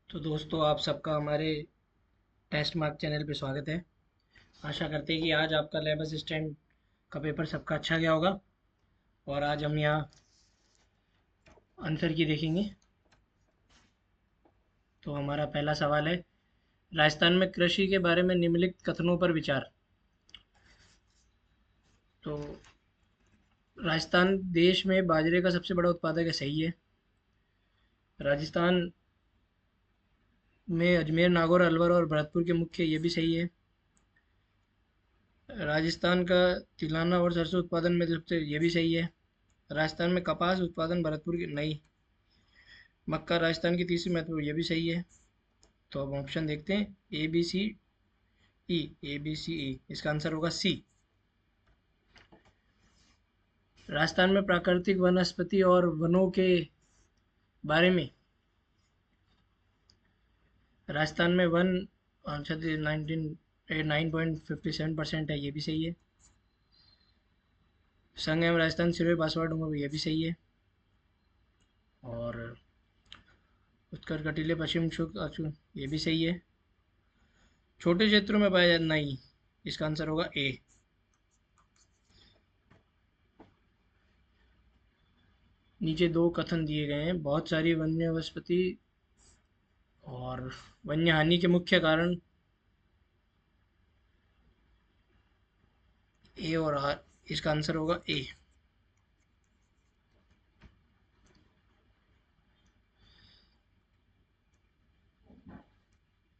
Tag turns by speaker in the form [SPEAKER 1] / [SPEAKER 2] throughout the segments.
[SPEAKER 1] तो दोस्तों आप सबका हमारे टेस्ट मार्क चैनल पे स्वागत है। आशा करते हैं कि आज आपका लैब असिस्टेंट का पेपर सबका अच्छा गया होगा। और आज हम यहाँ आंसर की देखेंगे। तो हमारा पहला सवाल है, राजस्थान में कृषि के बारे में निम्नलिखित कथनों पर विचार। तो राजस्थान देश में बाजरे का सबसे बड़ा उत्पादक है, सही है। राजस्थान में अजमेर, नागौर, अलवर और भरतपुर के मुख्य, ये भी सही है। राजस्थान का तिलाना और सरसों उत्पादन में सबसे, ये भी सही है। राजस्थान में कपास उत्पादन भरतपुर की नहीं। मक्का राजस्थान की तीसरी महत्वपूर्ण, ये भी सही है। तो अब ऑप्शन देखते हैं, ए बी सी ई। ए बी सी ई, इसका आंसर होगा सी। राजस्थान में प्राकृतिक वनस्पति और वनों के बारे में। राजस्थान में वन आंसर 9.57% है, ये भी सही है। संग एवं राजस्थान सिरोही बांसवाड़ा डूंगर, ये भी सही है। और उत्तर कटिले पश्चिम शुष्क ये भी सही है। छोटे क्षेत्रों में पाया जाता नहीं, इसका आंसर होगा ए। नीचे दो कथन दिए गए हैं, बहुत सारी वन्य वनस्पति और वन्य हानि के मुख्य कारण। ए और आर, इसका आंसर होगा ए।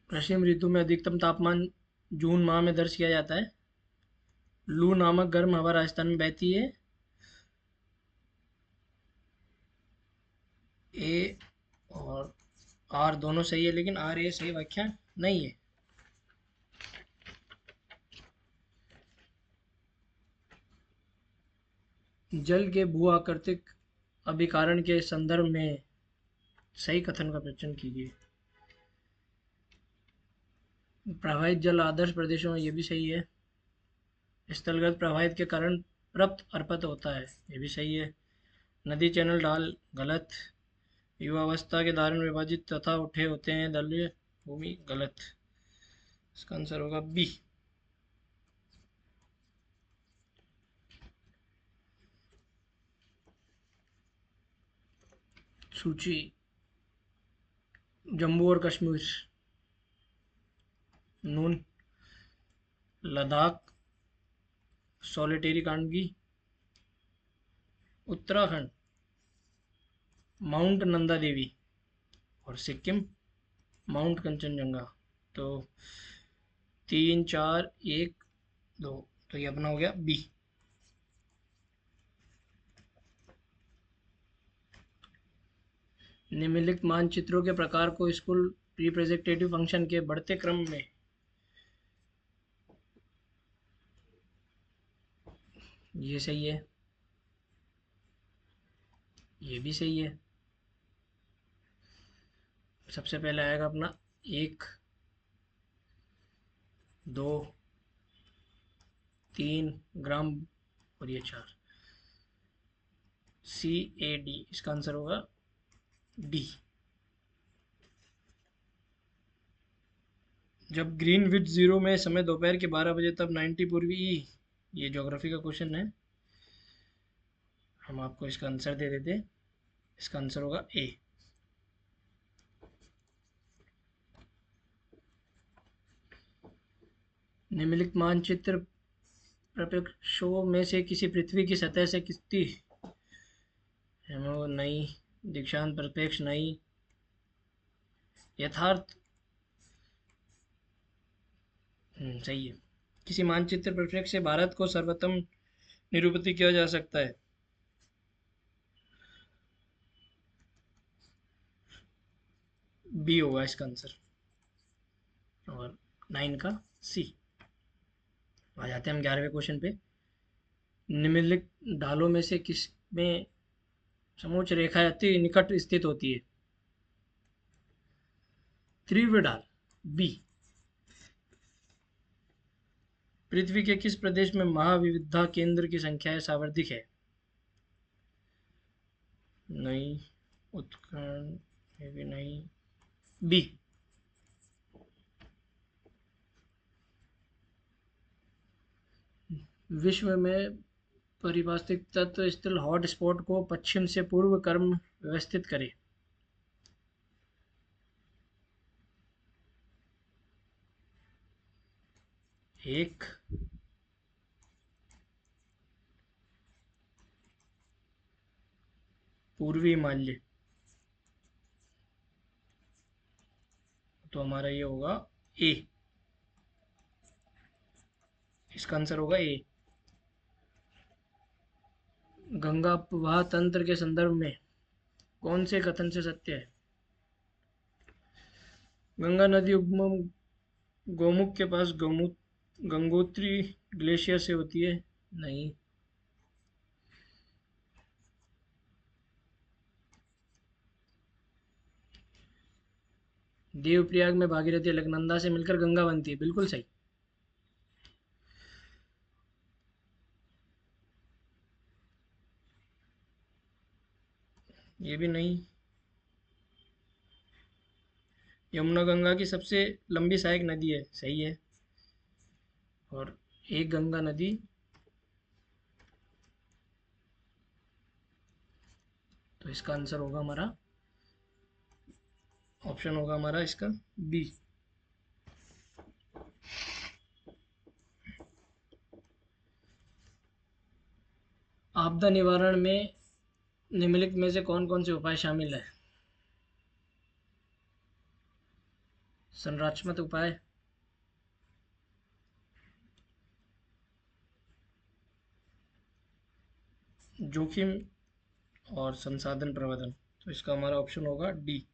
[SPEAKER 1] पश्चिम ऋतु में अधिकतम तापमान जून माह में दर्ज किया जाता है। लू नामक गर्म हवा राजस्थान में बहती है। ए और आर दोनों सही है, लेकिन आर ए सही व्याख्या नहीं है। जल के भू आकृतिक अभिकारण के संदर्भ में सही कथन का प्रचन कीजिए। प्रवाहित जल आदर्श प्रदेशों में, ये भी सही है। स्थलगत प्रवाहित के कारण रप्त अर्पत होता है, ये भी सही है। नदी चैनल ढाल, गलत। युवावस्था के दौरान विभाजित तथा उठे होते हैं दलदली भूमि, गलत। इसका आंसर होगा बी। सूची, जम्मू और कश्मीर, नून, लद्दाख, सोलिटेरी कांडगी, उत्तराखंड, माउंट नंदा देवी, और सिक्किम माउंट कंचनजंगा। तो 3 4 1 2, तो ये अपना हो गया बी। निम्नलिखित मानचित्रों के प्रकार को स्कूल रिप्रेजेंटेटिव फंक्शन के बढ़ते क्रम में, ये सही है, ये भी सही है। सबसे पहले आएगा अपना 1 2 3 ग्राम, और ये 4, सी ए डी, इसका आंसर होगा डी। जब ग्रीनविच जीरो में समय दोपहर के 12 बजे, तब 90 पूर्वी ई। ये ज्योग्राफी का क्वेश्चन है, हम आपको इसका आंसर दे देते हैं। इसका आंसर होगा ए। निम्नलिखित मानचित्र प्रक्षेपों में से किसी पृथ्वी की सतह से कितनी नहीं, दीक्षांत प्रक्षेप नहीं, यथार्थ सही है। किसी मानचित्र प्रक्षेप से भारत को सर्वोत्तम निरूपित किया जा सकता है। बी होगा इसका आंसर, और 9 का सी। आ जाते हैं हम 11वें क्वेश्चन पे। निम्नलिखित ढालों में से किस में समोच्च रेखा अति निकट स्थित होती है। तीव्र ढाल, बी। पृथ्वी के किस प्रदेश में महाविविधता केंद्र की संख्या सर्वाधिक है। नहीं, उत्तराखंड, ये भी नहीं, बी। विश्व में परिपास्तिक तत्व स्थित हॉट स्पॉट को पश्चिम से पूर्व क्रम व्यवस्थित करें। एक, पूर्वी हिमालय, तो हमारा ये होगा ए। इसका आंसर होगा ए। गंगा प्रवाह तंत्र के संदर्भ में कौन से कथन से सत्य है? गंगा नदी उद्गम गोमुख के पास गंगोत्री ग्लेशियर से होती है। नहीं। देवप्रयाग में भागीरथी अलकनंदा से मिलकर गंगा बनती है। बिल्कुल सही। ये भी नहीं। यमुना गंगा की सबसे लंबी सहायक नदी है। सही है। और एक गंगा नदी, तो इसका आंसर होगा हमारा, ऑप्शन होगा हमारा इसका बी। आपदा निवारण में निम्नलिखित में से कौन कौन से उपाय शामिल है? संरचनात्मक उपाय, जोखिम और संसाधन प्रबंधन, तो इसका हमारा ऑप्शन होगा डी।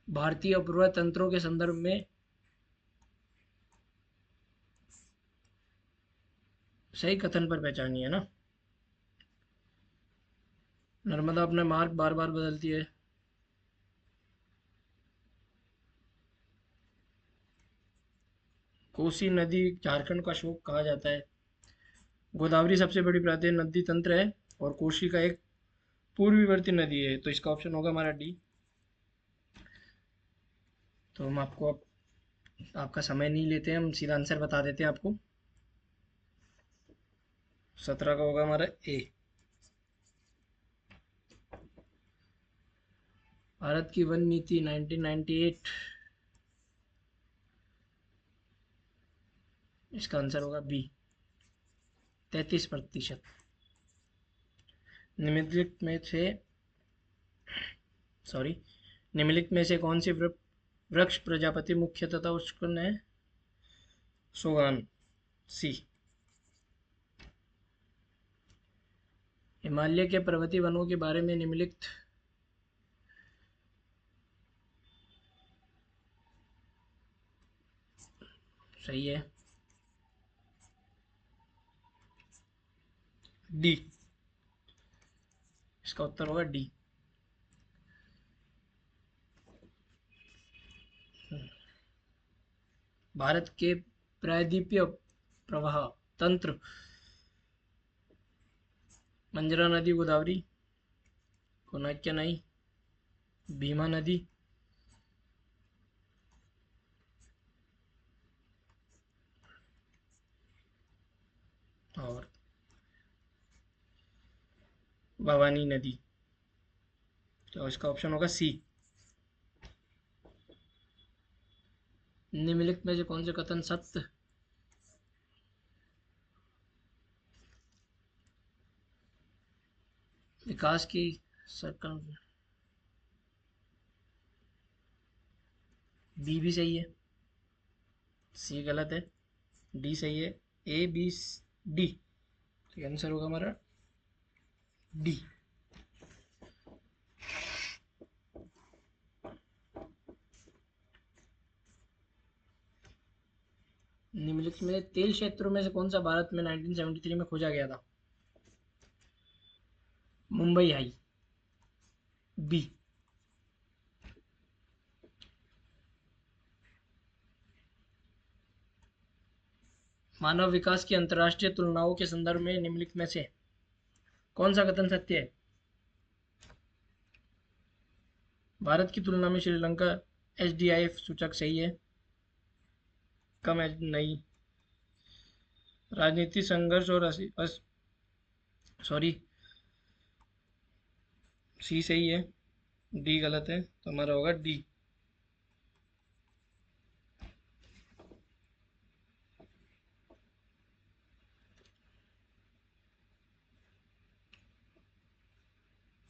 [SPEAKER 1] भारतीय उपग्रह तंत्रों के संदर्भ में सही कथन पर पहचानिए, है ना। नर्मदा अपना मार्ग बार बार बदलती है। कोसी नदी झारखंड का शोक कहा जाता है। गोदावरी सबसे बड़ी प्रांतीय नदी तंत्र है और कोसी का एक पूर्ववर्ती नदी है, तो इसका ऑप्शन होगा हमारा डी। तो हम आपको अब आपका समय नहीं लेते हैं, हम सीधा आंसर बता देते हैं आपको। 17 का होगा हमारा ए। भारत की वन नीति 1998, इसका आंसर होगा बी, 33%। निम्नलिखित में से सॉरी निम्नलिखित में से कौन सी वृक्ष प्रजापति मुख्यतः उष्ण है? सोगान, सी। हिमालय के पर्वतीय वनों के बारे में निम्नलिखित सही है। डी, इसका उत्तर होगा डी। भारत के प्रायद्वीपीय प्रवाह तंत्र, मंजरा नदी, गोदावरी, कोनाक्य, भीमा नदी, और भवानी नदी, तो इसका ऑप्शन होगा सी। निम्नलिखित में से कौन से कथन सत्य? विकास की सर्कल, बी भी सही है, सी गलत है, डी सही है। ए बी डी, तो आंसर होगा हमारा डी। निम्नलिखित में तेल क्षेत्रों में से कौन सा भारत में 1973 में खोजा गया था? Mumbai high, B. मानव विकास की अंतर्राष्ट्रीय तुलनाओं के संदर्भ में निम्नलिखित में से कौन सा कथन सत्य है? भारत की तुलना में श्रीलंका एचडीआई सूचक सही है, कम नहीं। राजनीतिक संघर्ष और सॉरी, सी सही है, डी गलत है, तो हमारा होगा डी।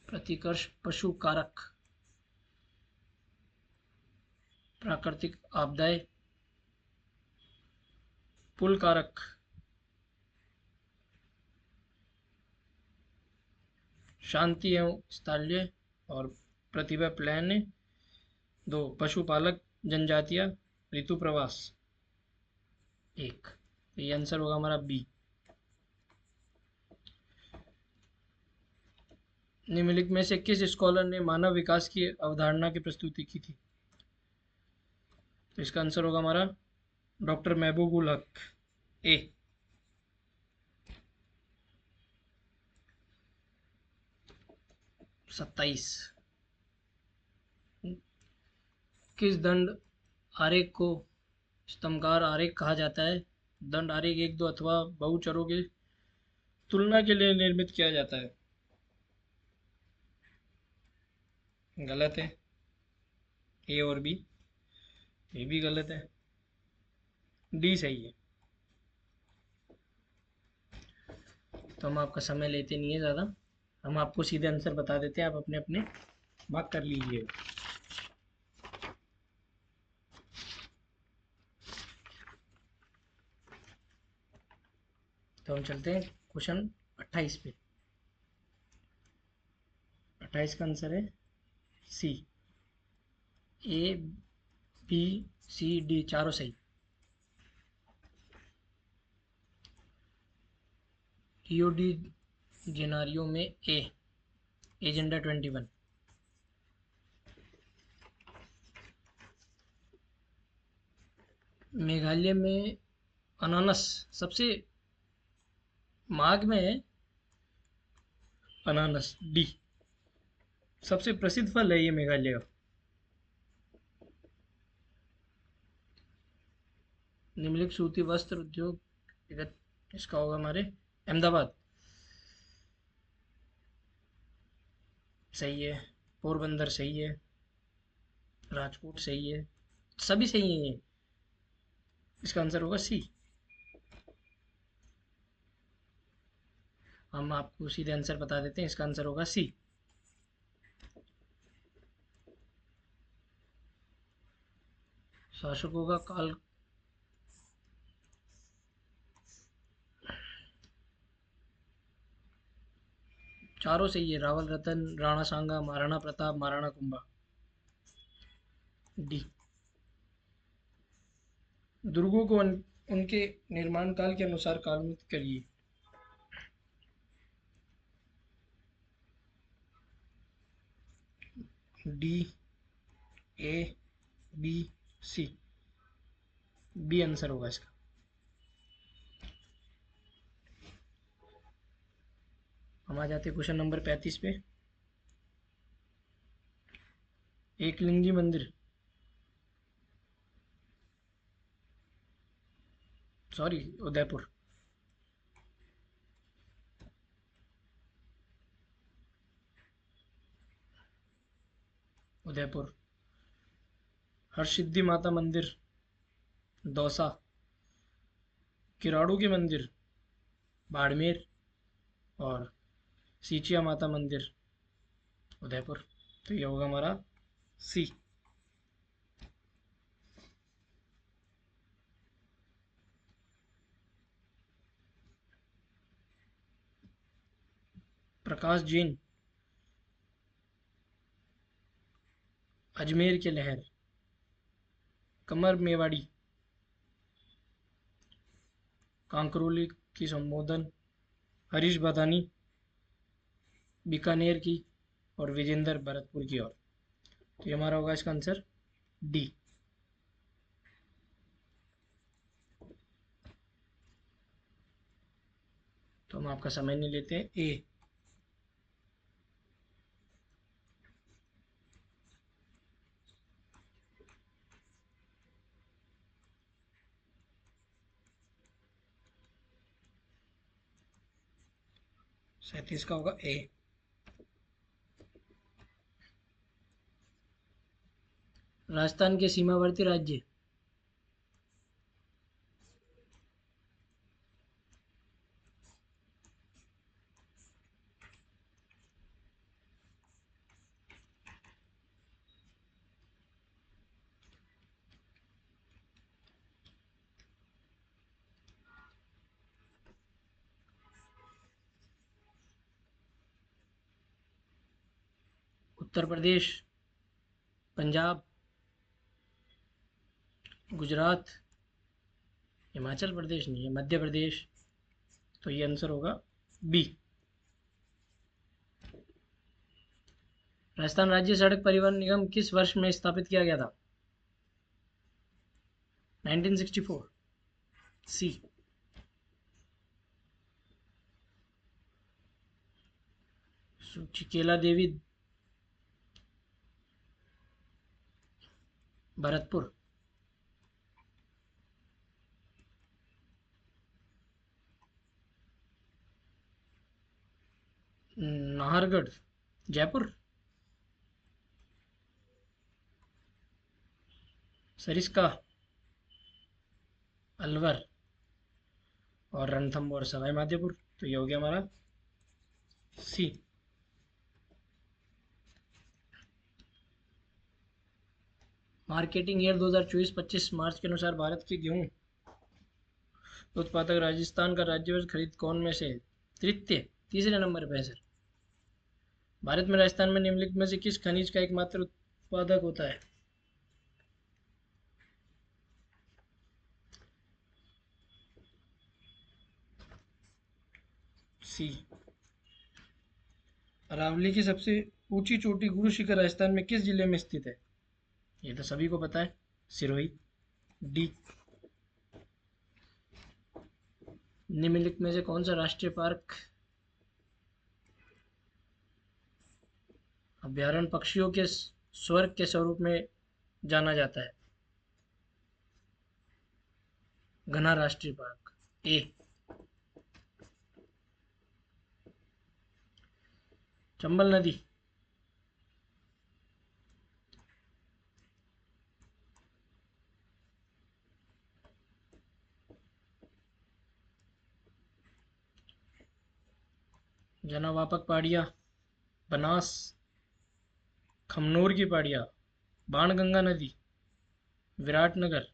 [SPEAKER 1] प्रतिकर्ष पशु कारक, प्राकृतिक आपदाएं, पुल कारक, शांति एवं स्थैर्य और प्रतिभा प्लान। दो, पशुपालक जनजातियां, ऋतु प्रवास। एक, तो ये आंसर होगा हमारा बी। निम्नलिखित में से किस स्कॉलर ने मानव विकास की अवधारणा की प्रस्तुति की थी? तो इसका आंसर होगा हमारा डॉक्टर महबूब उल हक, ए। सत्ताईस, किस दंड आरेख को स्तंभकार आरेख कहा जाता है? दंड आरेख एक दो अथवा बहुचरों की तुलना के लिए निर्मित किया जाता है। गलत है, ए और बी, ये भी गलत है, डी सही है। तो हम आपका समय लेते नहीं है ज़्यादा, हम आपको सीधे आंसर बता देते हैं, आप अपने अपने भाग कर लीजिए। तो हम चलते हैं क्वेश्चन 28 पे। 28 का आंसर है सी, ए बी सी डी चारों सही। रियो डी जेनेरियो में ए, एजेंडा 21। मेघालय में अनानास सबसे मार्ग में है, अनानास डी, सबसे प्रसिद्ध फल है ये मेघालय का। निम्नलिखित सूती वस्त्र उद्योग, इसका होगा हमारे अहमदाबाद, सही है। पोरबंदर सही है, राजकोट सही है, सभी सही है ये, इसका आंसर होगा सी। हम आपको सीधे आंसर बता देते हैं, इसका आंसर होगा सी। शासकों का काल, चारों सही है, रावल रतन, राणा सांगा, महाराणा प्रताप, महाराणा कुंभा, डी। दुर्गों को उनके निर्माण काल के अनुसार कालांतरित करिए। डी, ए, बी, सी, बी आंसर होगा इसका। हम आ जाते क्वेश्चन नंबर 35 पे। एकलिंगी मंदिर, सॉरी उदयपुर, उदयपुर। हरसिद्धि माता मंदिर, दौसा। किराड़ू के मंदिर, बाड़मेर। और सीचिया माता मंदिर, उदयपुर। तो ये होगा हमारा सी। प्रकाश जैन, अजमेर के लहर। कमर मेवाड़ी, कांकरोली की संबोधन। हरीश बदानी, बीकानेर की। और विजेंद्र भरतपुर की ओर। तो ये हमारा होगा इसका आंसर डी। तो हम आपका समय नहीं लेते हैं। ए। सैंतीस का होगा ए। राजस्थान के सीमावर्ती राज्य। उत्तर प्रदेश, पंजाब, गुजरात, हिमाचल प्रदेश नहीं है, मध्य प्रदेश। तो ये आंसर होगा बी। राजस्थान राज्य सड़क परिवहन निगम किस वर्ष में स्थापित किया गया था? 1964। सी। सुचिकेला देवी, भरतपुर। नाहरगढ़, जयपुर। सरिस्का, अलवर। और रणथंभौर सवाई माधोपुर। तो ये हो गया हमारा सी। मार्केटिंग ईयर 2024-25 मार्च के अनुसार भारत की गेहूं उत्पादक राजस्थान का राज्य खरीद कौन में से है? तृतीय, तीसरे नंबर पे है सर। भारत में राजस्थान में निम्नलिखित में से किस खनिज का एकमात्र उत्पादक होता है? सी। अरावली की सबसे ऊंची चोटी गुरु शिखर राजस्थान में किस जिले में स्थित है? ये तो सभी को पता है, सिरोही। डी। निम्नलिखित में से कौन सा राष्ट्रीय पार्क अभ्यारण्य पक्षियों के स्वर्ग के स्वरूप में जाना जाता है? घना राष्ट्रीय पार्क। ए। चंबल नदी। जनावापक पहाड़ियाँ, बनास, खमनोर की पहाड़ियाँ, बाणगंगा नदी, विराटनगर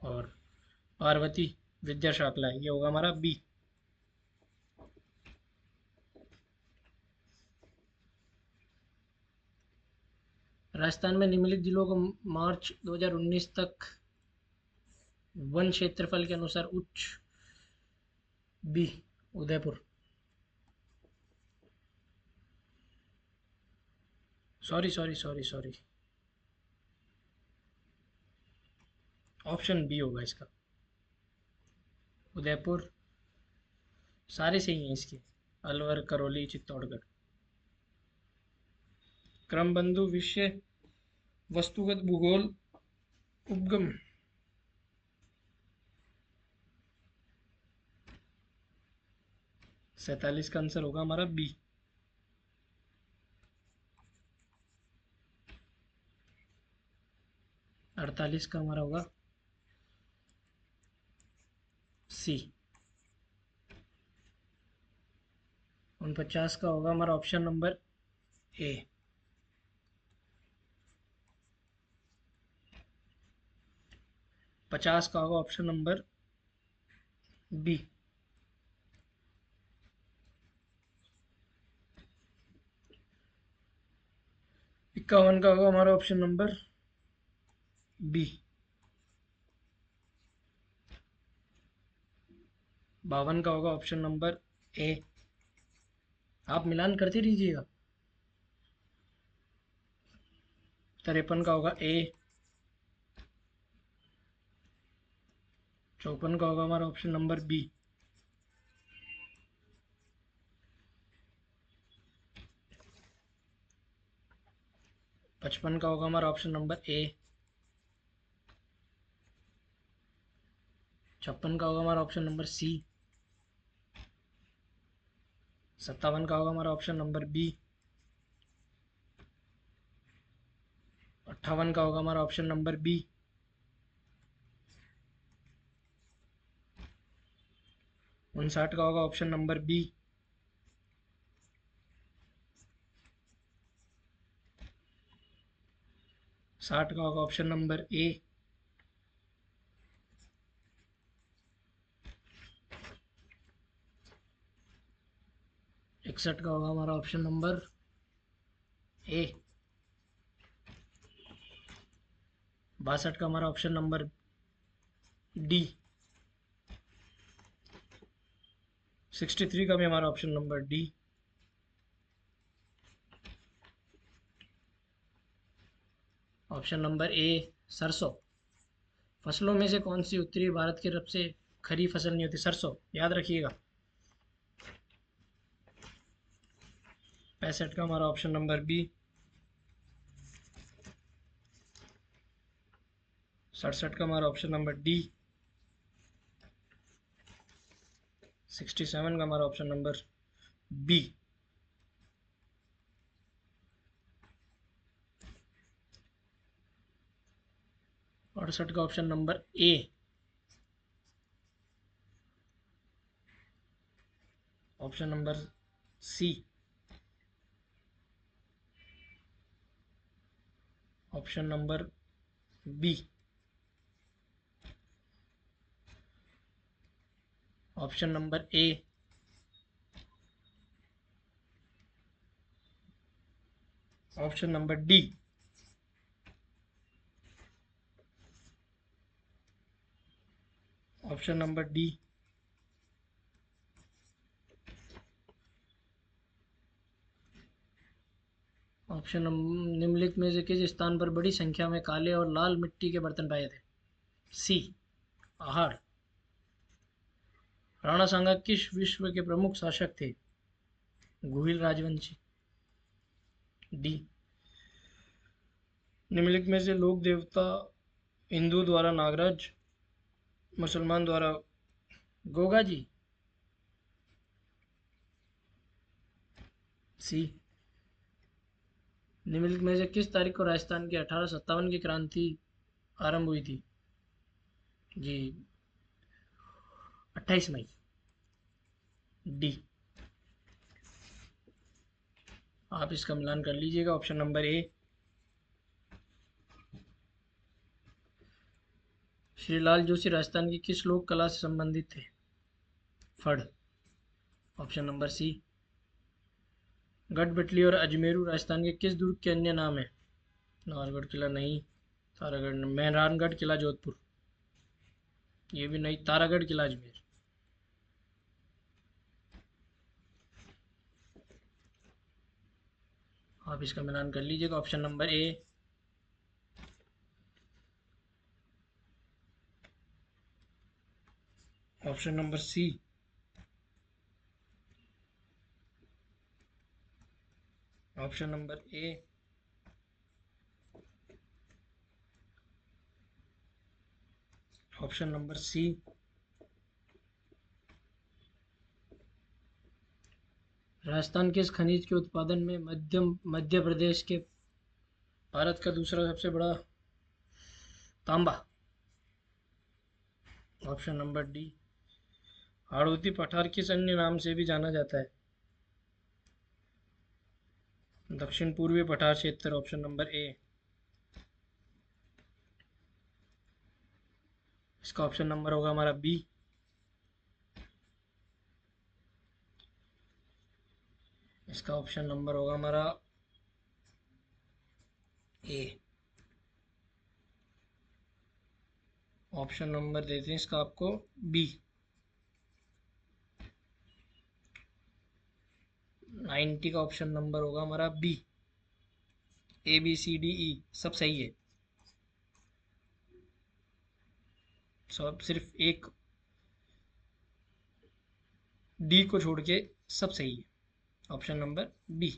[SPEAKER 1] और पार्वती विद्याशाखला। ये होगा हमारा बी। राजस्थान में निम्नलिखित जिलों को मार्च 2019 तक वन क्षेत्रफल के अनुसार उच्च। B. Udaipur. Sorry sorry sorry sorry, option B होगा इसका, उदयपुर। सारे सही हैं इसके, अलवर, करौली, चित्तौड़गढ़। क्रमबंधु विषय वस्तुगत भूगोल उपगम। 47 का आंसर होगा हमारा बी। 48 का हमारा होगा सी। 49 का होगा हमारा ऑप्शन नंबर ए। 50 का होगा ऑप्शन नंबर बी। 51 का होगा हमारा ऑप्शन नंबर बी। 52 का होगा ऑप्शन नंबर ए। आप मिलान करते रहिएगा। 53 का होगा ए। 54 का होगा हमारा ऑप्शन नंबर बी। 55 का होगा हमारा ऑप्शन नंबर ए। 56 का होगा हमारा ऑप्शन नंबर सी। 57 का होगा हमारा ऑप्शन नंबर बी। 58 का होगा हमारा ऑप्शन नंबर बी। 59 का होगा ऑप्शन नंबर बी। 60 का होगा ऑप्शन नंबर ए। 61 का होगा हमारा ऑप्शन नंबर ए। 62 का हमारा ऑप्शन नंबर डी। 63 का भी हमारा option number D. Option number ए सरसों। फसलों में से कौन सी उत्तरी भारत की सबसे खरी फसल नहीं होती? सरसों, याद रखिएगा। 65 का हमारा ऑप्शन नंबर बी। 67 का हमारा ऑप्शन नंबर डी। 67 का हमारा ऑप्शन नंबर बी। 68 का option number A. Option number C. Option number B. Option number A. Option number D. Option number D. Option निम्नलिखित में से किस स्थान पर बड़ी संख्या में काले और लाल मिट्टी के बर्तन पाए थे? सी पहाड़। राणा सांगा किस विश्व के प्रमुख शासक थे? गुहिल राजवंशी। डी। निम्नलिखित में से लोक देवता हिंदू द्वारा नागराज, मुसलमान द्वारा गोगा जी। सी। निम्नलिखित में से किस तारीख को राजस्थान की 1857 की क्रांति आरंभ हुई थी? जी 28 मई। डी। आप इसका मिलान कर लीजिएगा। ऑप्शन नंबर ए। श्रीलाल जोशी राजस्थान की किस लोक कला से संबंधित थे? फड़। ऑप्शन नंबर सी। गढ़बटली और अजमेरू राजस्थान के किस दुर्ग के अन्य नाम है? नाहरगढ़ किला नहीं। तारागढ़, मेहरानगढ़ किला जोधपुर। ये भी नहीं। तारागढ़ किला अजमेर। आप इसका मिलान कर लीजिएगा। Option number A. Option number C. Option number A. Option number C. Rajasthan किस खनिज के उत्पादन में मध्य प्रदेश के भारत का दूसरा सबसे बड़ा? तांबा। Option number D. हाड़ौती पठार किस अन्य नाम से भी जाना जाता है? दक्षिण पूर्वी पठार क्षेत्र। ऑप्शन नंबर ए। इसका ऑप्शन नंबर होगा हमारा बी। इसका ऑप्शन नंबर होगा हमारा ए। ऑप्शन नंबर देते हैं इसका आपको बी। 90 का ऑप्शन नंबर होगा हमारा B. A B C D E सब सही है। सब सिर्फ एक डी को छोड़ के सब सही है। Option number B.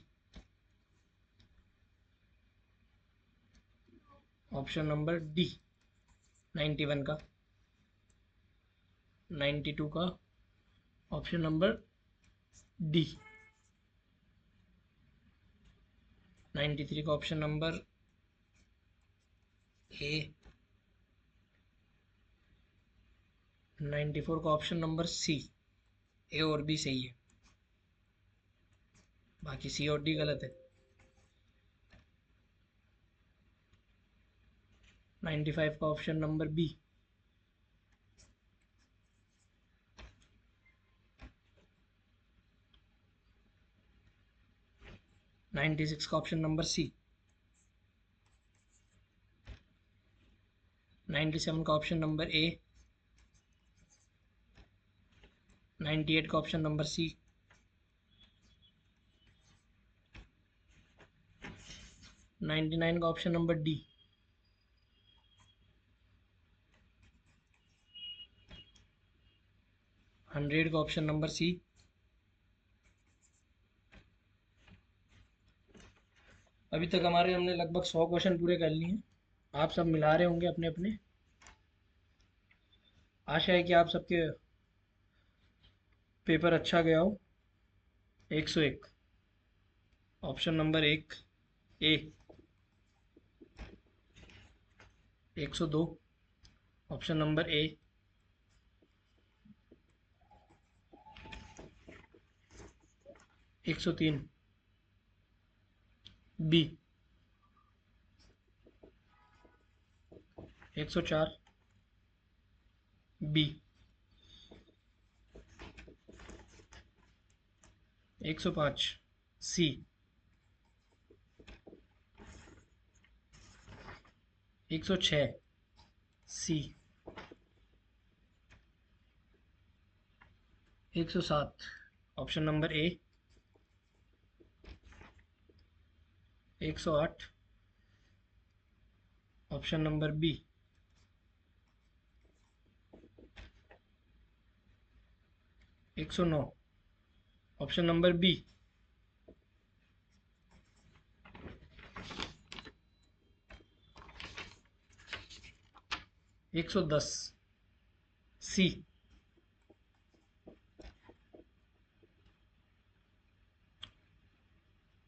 [SPEAKER 1] Option number D 91 का, 92 का, ऑप्शन नंबर डी 93 का, ऑप्शन नंबर ए, 94 का ऑप्शन नंबर सी। ए और बी सही है, बाकी सी और डी गलत है। 95 का ऑप्शन नंबर बी, 96 का ऑप्शन नंबर सी, 97 का ऑप्शन नंबर ए, 98 का ऑप्शन नंबर सी, 99 का ऑप्शन नंबर डी, 100 का ऑप्शन नंबर सी। अभी तक हमारे हमने लगभग 100 क्वेश्चन पूरे कर लिए हैं। आप सब मिला रहे होंगे अपने अपने। आशा है कि आप सबके पेपर अच्छा गया हो। 101 ऑप्शन नंबर एक A, 102 option number A, 103 B, 104 B, 105 C, 106 C, 107 option number A, 108 option number B, 109 option number B, 110 C,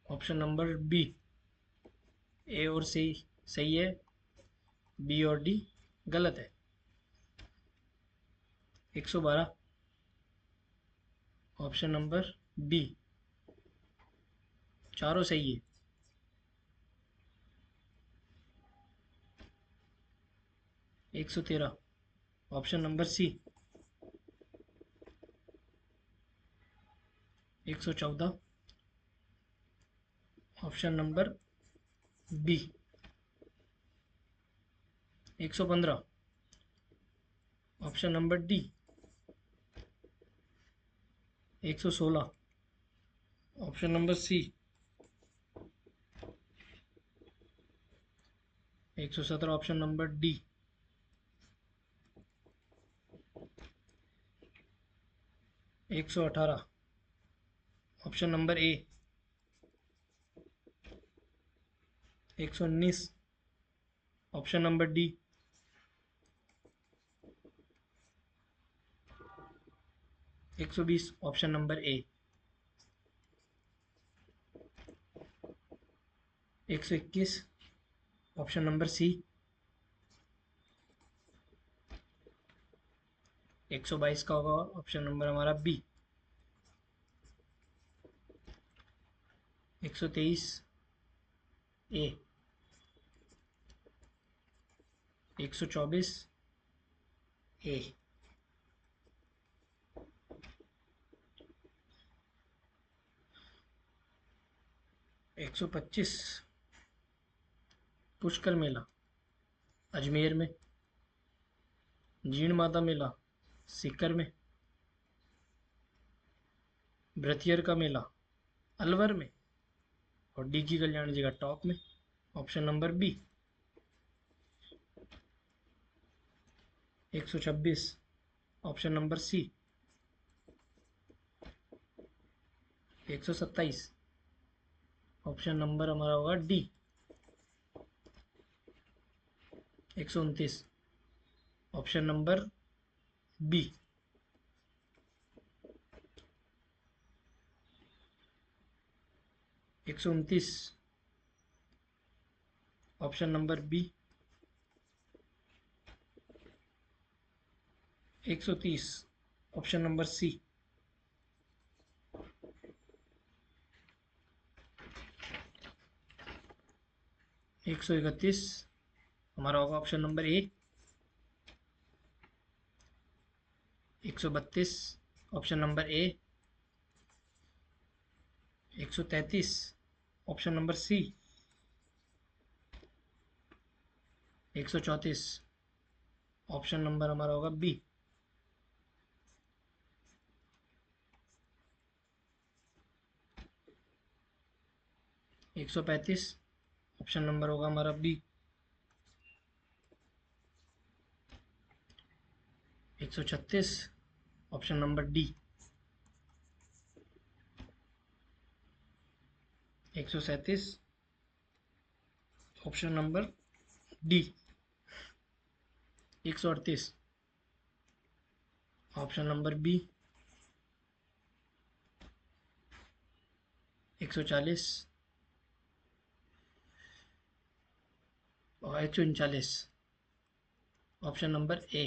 [SPEAKER 1] option number B. A और सी सही है, बी और डी गलत है। 112 ऑप्शन नंबर बी, चारों सही है। 113 option number C, 114 option number B, 115 option number D, 116 option number C, 117 option number D, 118 option number A, 119 option number D, 120 option number A, 121 option number C, 122 का होगा option number हमारा B, 123 A, 124 A, 125 Pushkar मेला अजमेर में, जीण माता मेला सीकर में, भृतियर का मेला अलवर में, और डीगी कल्याण जी का टॉप में। Option number B. 126 option number C, 127 option number हमारा होगा D, 129 option number B. 129 option number B. 130 option number C. 131 हमारा होगा option number A. 132 option number A. 133 option number C. 134 option number हमारा होगा बी। 135 ऑप्शन नंबर होगा हमारा B. 136 option number D. 137 option number D. 138 option number B. 140 और 139 option number A.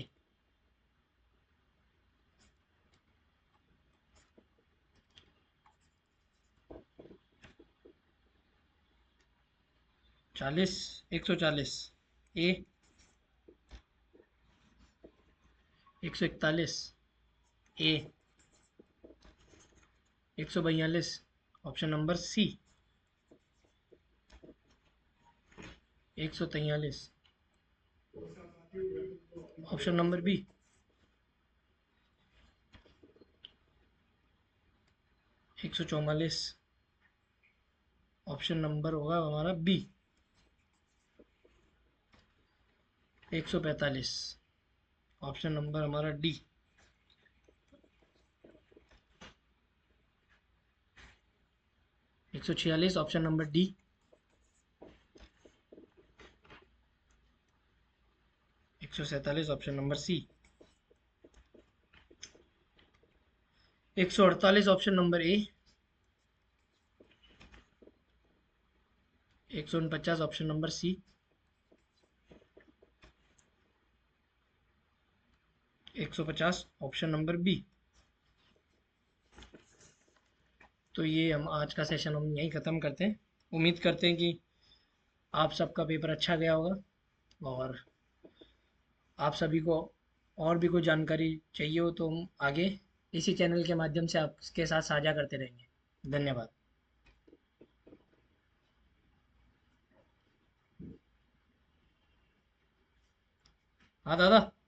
[SPEAKER 1] 40 140 A. 141 A. 142 option number C. 143 option number B. 144 option number होगा हमारा B. 145 option number हमारा D. 146 option number D. 147 option number C. 148 option number A. 149 option number C. 150 option number B. तो ये हम आज का session हम यहीं ख़त्म करते हैं। उम्मीद करते हैं कि आप सबका पेपर अच्छा गया होगा और आप सभी को और भी कोई जानकारी चाहिए हो तो हम आगे इसी चैनल के माध्यम से आपके साथ साझा करते रहेंगे। धन्यवाद। हाँ दादा।